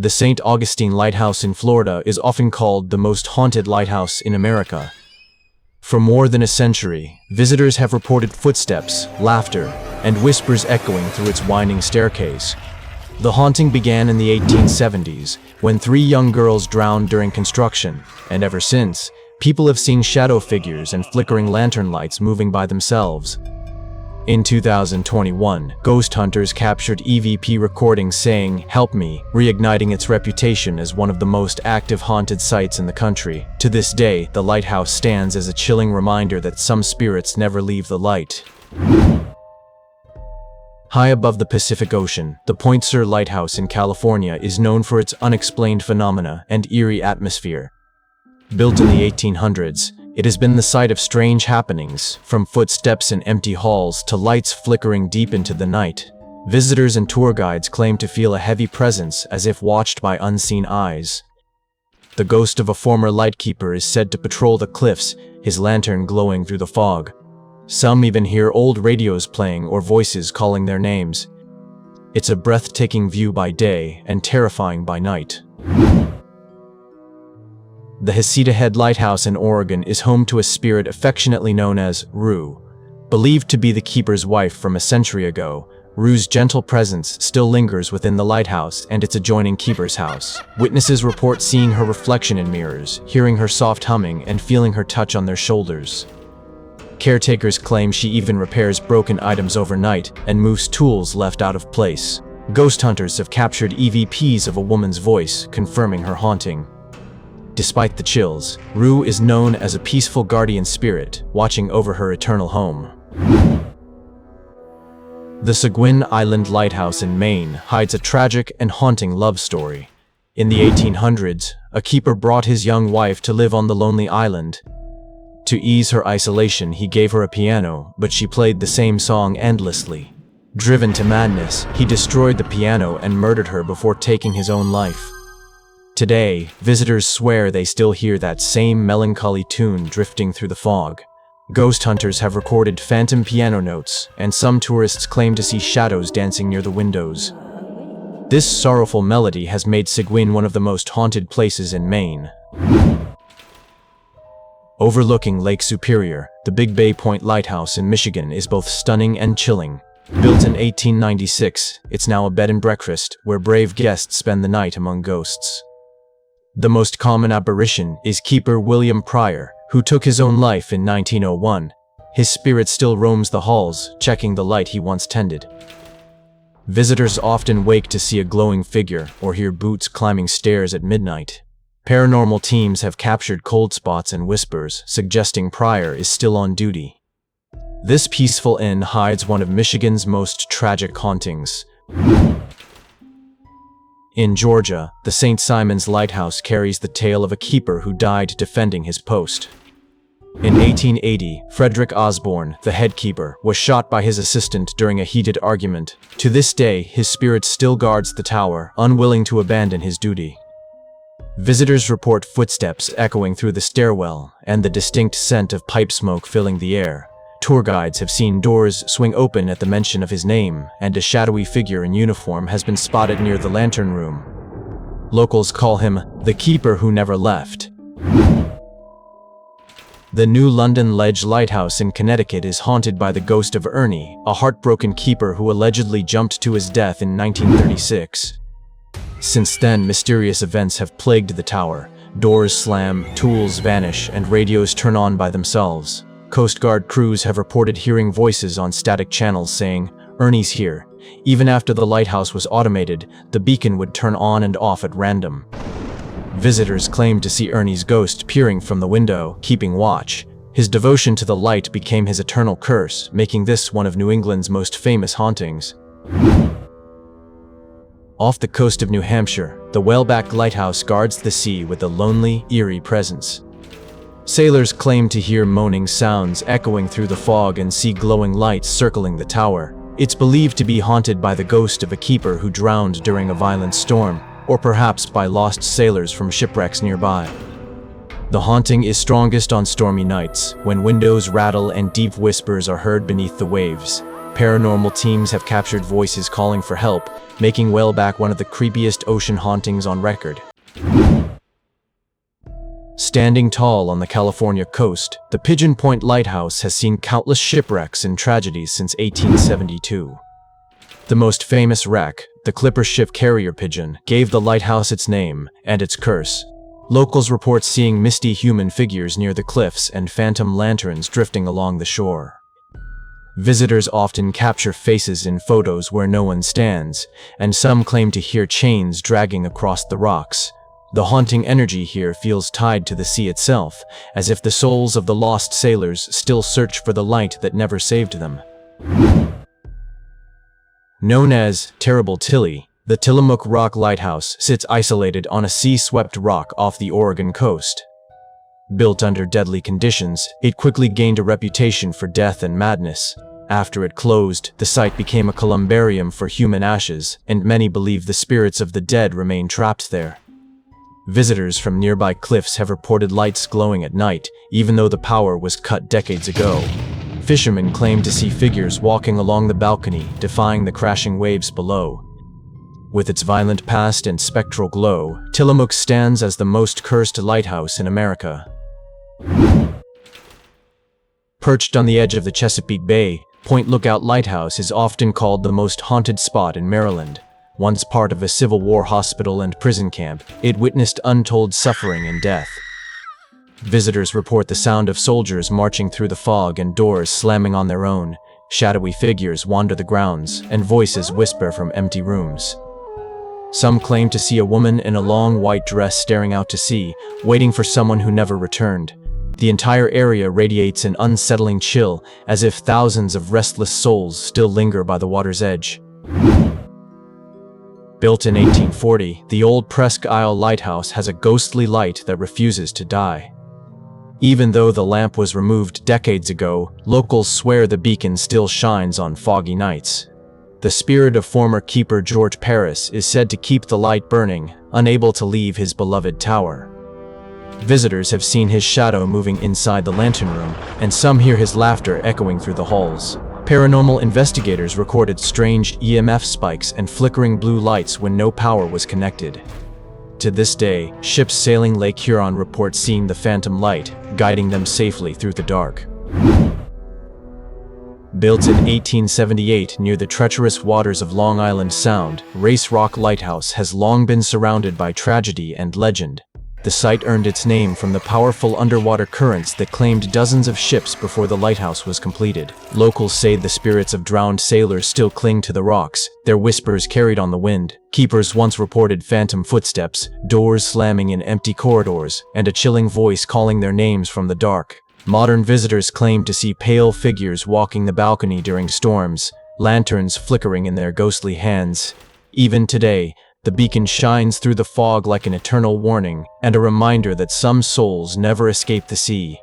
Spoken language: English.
The St. Augustine Lighthouse in Florida is often called the most haunted lighthouse in America. For more than a century, visitors have reported footsteps, laughter, and whispers echoing through its winding staircase. The haunting began in the 1870s, when 3 young girls drowned during construction, and ever since, people have seen shadow figures and flickering lantern lights moving by themselves. In 2021, ghost hunters captured EVP recordings saying, "Help me," reigniting its reputation as one of the most active haunted sites in the country. To this day, the lighthouse stands as a chilling reminder that some spirits never leave the light. High above the Pacific Ocean, the Point Sur Lighthouse in California is known for its unexplained phenomena and eerie atmosphere. Built in the 1800s, it has been the site of strange happenings, from footsteps in empty halls to lights flickering deep into the night. Visitors and tour guides claim to feel a heavy presence as if watched by unseen eyes. The ghost of a former lightkeeper is said to patrol the cliffs, his lantern glowing through the fog. Some even hear old radios playing or voices calling their names. It's a breathtaking view by day and terrifying by night. The Heceta Head Lighthouse in Oregon is home to a spirit affectionately known as Rue. Believed to be the keeper's wife from a century ago, Rue's gentle presence still lingers within the lighthouse and its adjoining keeper's house. Witnesses report seeing her reflection in mirrors, hearing her soft humming, and feeling her touch on their shoulders. Caretakers claim she even repairs broken items overnight and moves tools left out of place. Ghost hunters have captured EVPs of a woman's voice, confirming her haunting. Despite the chills, Rue is known as a peaceful guardian spirit, watching over her eternal home. The Seguin Island Lighthouse in Maine hides a tragic and haunting love story. In the 1800s, a keeper brought his young wife to live on the lonely island. To ease her isolation, he gave her a piano, but she played the same song endlessly. Driven to madness, he destroyed the piano and murdered her before taking his own life. Today, visitors swear they still hear that same melancholy tune drifting through the fog. Ghost hunters have recorded phantom piano notes, and some tourists claim to see shadows dancing near the windows. This sorrowful melody has made Seguin one of the most haunted places in Maine. Overlooking Lake Superior, the Big Bay Point Lighthouse in Michigan is both stunning and chilling. Built in 1896, it's now a bed and breakfast where brave guests spend the night among ghosts. The most common apparition is keeper William Pryor, who took his own life in 1901. His spirit still roams the halls, checking the light he once tended. Visitors often wake to see a glowing figure or hear boots climbing stairs at midnight. Paranormal teams have captured cold spots and whispers, suggesting Pryor is still on duty. This peaceful inn hides one of Michigan's most tragic hauntings. In Georgia, the St. Simon's Lighthouse carries the tale of a keeper who died defending his post. In 1880, Frederick Osborne, the head keeper, was shot by his assistant during a heated argument. To this day, his spirit still guards the tower, unwilling to abandon his duty. Visitors report footsteps echoing through the stairwell and the distinct scent of pipe smoke filling the air. Tour guides have seen doors swing open at the mention of his name, and a shadowy figure in uniform has been spotted near the lantern room. Locals call him the keeper who never left. The New London Ledge Lighthouse in Connecticut is haunted by the ghost of Ernie, a heartbroken keeper who allegedly jumped to his death in 1936. Since then, mysterious events have plagued the tower. Doors slam, tools vanish, and radios turn on by themselves. Coast Guard crews have reported hearing voices on static channels saying, "Ernie's here." Even after the lighthouse was automated, the beacon would turn on and off at random. Visitors claim to see Ernie's ghost peering from the window, keeping watch. His devotion to the light became his eternal curse, making this one of New England's most famous hauntings. Off the coast of New Hampshire, the Whaleback Lighthouse guards the sea with a lonely, eerie presence. Sailors claim to hear moaning sounds echoing through the fog and see glowing lights circling the tower. It's believed to be haunted by the ghost of a keeper who drowned during a violent storm, or perhaps by lost sailors from shipwrecks nearby. The haunting is strongest on stormy nights, when windows rattle and deep whispers are heard beneath the waves. Paranormal teams have captured voices calling for help, making Whaleback one of the creepiest ocean hauntings on record. Standing tall on the California coast, the Pigeon Point Lighthouse has seen countless shipwrecks and tragedies since 1872. The most famous wreck, the clipper ship Carrier Pigeon, gave the lighthouse its name and its curse. Locals report seeing misty human figures near the cliffs and phantom lanterns drifting along the shore. Visitors often capture faces in photos where no one stands, and some claim to hear chains dragging across the rocks. The haunting energy here feels tied to the sea itself, as if the souls of the lost sailors still search for the light that never saved them. Known as Terrible Tilly, the Tillamook Rock Lighthouse sits isolated on a sea-swept rock off the Oregon coast. Built under deadly conditions, it quickly gained a reputation for death and madness. After it closed, the site became a columbarium for human ashes, and many believe the spirits of the dead remain trapped there. Visitors from nearby cliffs have reported lights glowing at night, even though the power was cut decades ago. Fishermen claim to see figures walking along the balcony, defying the crashing waves below. With its violent past and spectral glow, Tillamook stands as the most cursed lighthouse in America. Perched on the edge of the Chesapeake Bay, Point Lookout Lighthouse is often called the most haunted spot in Maryland. Once part of a Civil War hospital and prison camp, it witnessed untold suffering and death. Visitors report the sound of soldiers marching through the fog and doors slamming on their own. Shadowy figures wander the grounds, and voices whisper from empty rooms. Some claim to see a woman in a long white dress staring out to sea, waiting for someone who never returned. The entire area radiates an unsettling chill, as if thousands of restless souls still linger by the water's edge. Built in 1840, the old Presque Isle Lighthouse has a ghostly light that refuses to die. Even though the lamp was removed decades ago, locals swear the beacon still shines on foggy nights. The spirit of former keeper George Paris is said to keep the light burning, unable to leave his beloved tower. Visitors have seen his shadow moving inside the lantern room, and some hear his laughter echoing through the halls. Paranormal investigators recorded strange EMF spikes and flickering blue lights when no power was connected. To this day, ships sailing Lake Huron report seeing the phantom light, guiding them safely through the dark. Built in 1878 near the treacherous waters of Long Island Sound, Race Rock Lighthouse has long been surrounded by tragedy and legend. The site earned its name from the powerful underwater currents that claimed dozens of ships before the lighthouse was completed. Locals say the spirits of drowned sailors still cling to the rocks, their whispers carried on the wind. Keepers once reported phantom footsteps, doors slamming in empty corridors, and a chilling voice calling their names from the dark. Modern visitors claim to see pale figures walking the balcony during storms, lanterns flickering in their ghostly hands. Even today, the beacon shines through the fog like an eternal warning and a reminder that some souls never escape the sea.